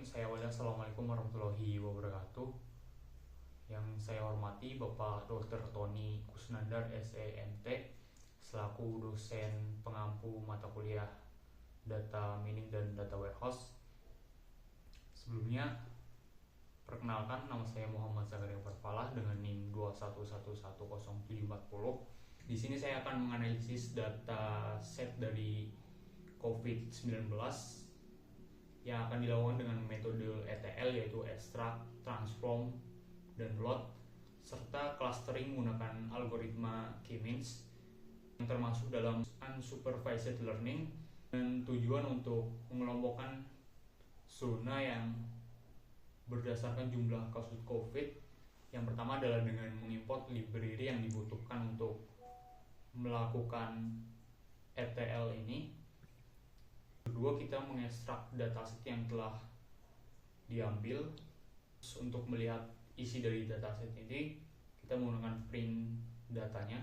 saya Wada. Assalamualaikum warahmatullahi wabarakatuh. Yang saya hormati Bapak Dr. Tony Kusnandar SEMT selaku dosen pengampu mata kuliah Data Mining dan Data Warehouse. Sebelumnya, perkenalkan, nama saya Muhammad Zakaria Barfalah dengan NIM 211107040. Di sini saya akan menganalisis data set dari COVID-19 yang akan dilakukan dengan metode ETL, yaitu extract, transform, dan load, serta clustering menggunakan algoritma K-means yang termasuk dalam unsupervised learning, dan tujuan untuk mengelompokkan zona yang berdasarkan jumlah kasus COVID. Yang pertama adalah dengan mengimport library yang dibutuhkan untuk melakukan ETL ini. Kedua, kita mengekstrak dataset yang telah diambil. Untuk melihat isi dari dataset ini, kita menggunakan print datanya.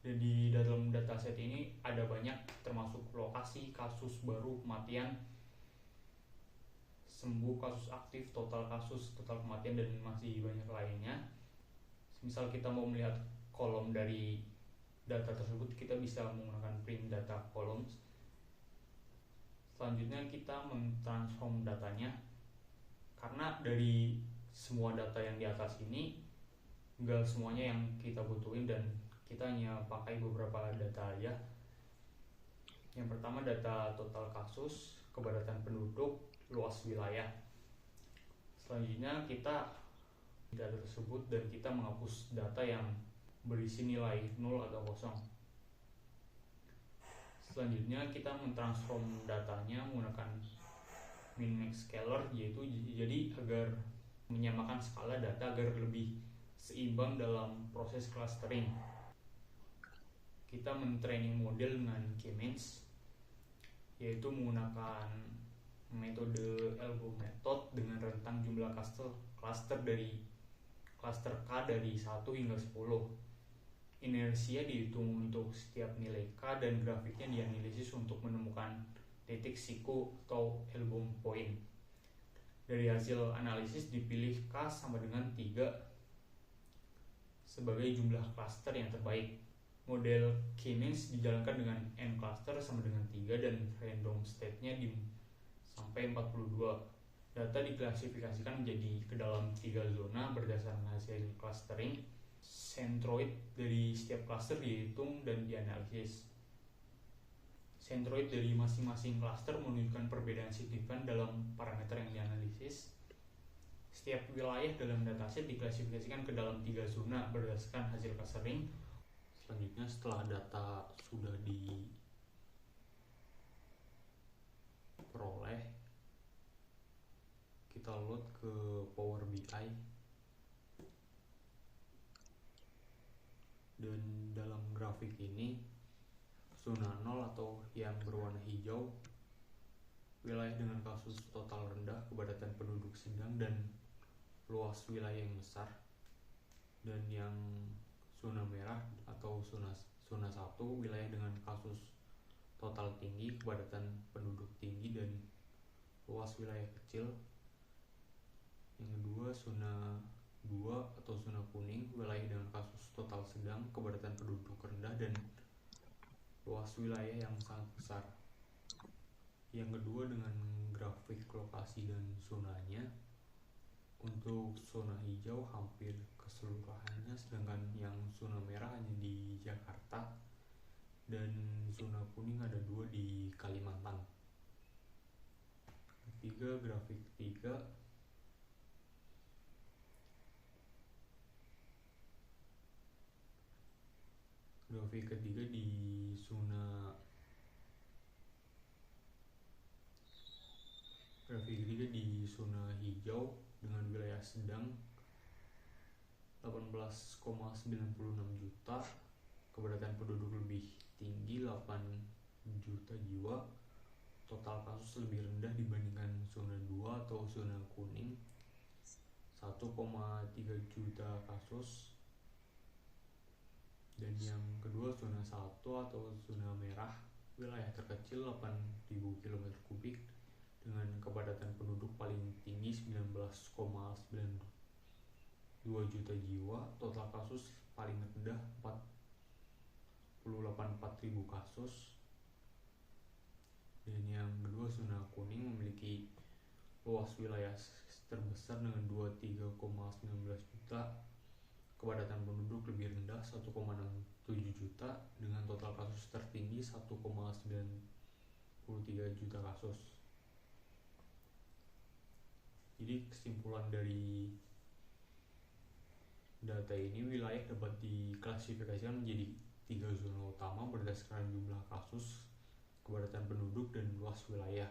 Dan di dalam dataset ini ada banyak, termasuk lokasi, kasus baru, kematian, sembuh, kasus aktif, total kasus, total kematian, dan masih banyak lainnya. Misal kita mau melihat kolom dari data tersebut, kita bisa menggunakan print data columns. Selanjutnya kita mentransform datanya, karena dari semua data yang di atas ini enggak semuanya yang kita butuhin, dan kita hanya pakai beberapa data aja. Yang pertama, data total kasus, kepadatan penduduk, luas wilayah. Selanjutnya kita data tersebut dan kita menghapus data yang berisi nilai 0 atau kosong. Selanjutnya kita mentransform datanya menggunakan min-max scaler, yaitu jadi agar menyamakan skala data agar lebih seimbang dalam proses clustering. Kita men-training model dengan K-means, yaitu menggunakan metode Elbow method dengan rentang jumlah cluster dari cluster K dari 1 hingga 10. Inersia dihitung untuk setiap nilai K, dan grafiknya dianalisis untuk menemukan titik siku atau elbow point. Dari hasil analisis dipilih K sama dengan 3 sebagai jumlah cluster yang terbaik. Model K-means dijalankan dengan N cluster sama dengan 3 dan random state-nya sampai 42. Data diklasifikasikan menjadi ke dalam 3 zona berdasarkan hasil clustering. Centroid dari setiap cluster dihitung dan dianalisis. Centroid dari masing-masing cluster menunjukkan perbedaan signifikan dalam parameter yang dianalisis. Setiap wilayah dalam dataset diklasifikasikan ke dalam 3 zona berdasarkan hasil clustering. Selanjutnya, setelah data sudah diperoleh, kita load ke Power BI. Dan dalam grafik ini, zona 0 atau yang berwarna hijau, wilayah dengan kasus total rendah, kepadatan penduduk sedang, dan luas wilayah yang besar. Dan yang zona merah atau zona 1, wilayah dengan kasus total tinggi, kepadatan penduduk tinggi, dan luas wilayah kecil. Yang kedua, zona 2 atau zona kuning, wilayah dengan kasus total sedang, kepadatan penduduk rendah, dan luas wilayah yang sangat besar. Yang kedua, dengan grafik lokasi dan zonanya. Untuk zona hijau hampir keseluruhannya, sedangkan yang zona merah hanya di Jakarta, dan zona kuning ada 2 di Kalimantan. Ketiga, grafik ketiga. Grafik ketiga di zona hijau dengan wilayah sedang 18,96 juta, kepadatan penduduk lebih tinggi 8 juta jiwa, total kasus lebih rendah dibandingkan zona 2 atau zona kuning 1,3 juta kasus. Dan yang kedua, zona 1 atau zona merah, wilayah terkecil 8.000 km kubik dengan kepadatan penduduk paling tinggi 19,92 juta jiwa, total kasus paling rendah 48.400 kasus. Dan yang kedua, zona kuning memiliki luas wilayah terbesar dengan 23,19 juta, kepadatan penduduk lebih rendah 1,67 juta, dengan total kasus tertinggi 1,93 juta kasus. Jadi kesimpulan dari data ini, wilayah dapat diklasifikasikan menjadi 3 zona utama berdasarkan jumlah kasus, kepadatan penduduk, dan luas wilayah.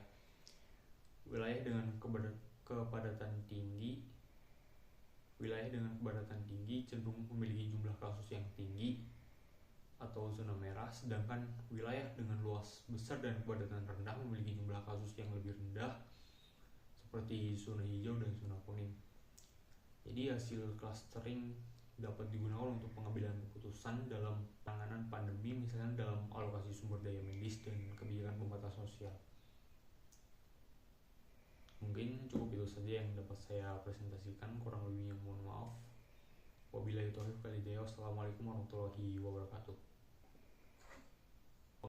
Wilayah dengan kepadatan tinggi cenderung memiliki jumlah kasus yang tinggi atau zona merah, sedangkan wilayah dengan luas besar dan kepadatan rendah memiliki jumlah kasus yang lebih rendah seperti zona hijau dan zona kuning. Jadi hasil clustering dapat digunakan untuk pengambilan keputusan dalam penanganan pandemi, misalnya dalam alokasi sumber daya medis dan kebijakan pembatasan sosial. Mungkin cukup itu saja yang dapat saya presentasikan, kurang lebihnya mohon maaf. Wabillahi taufiq wal hidayah. Wassalamualaikum warahmatullahi wabarakatuh.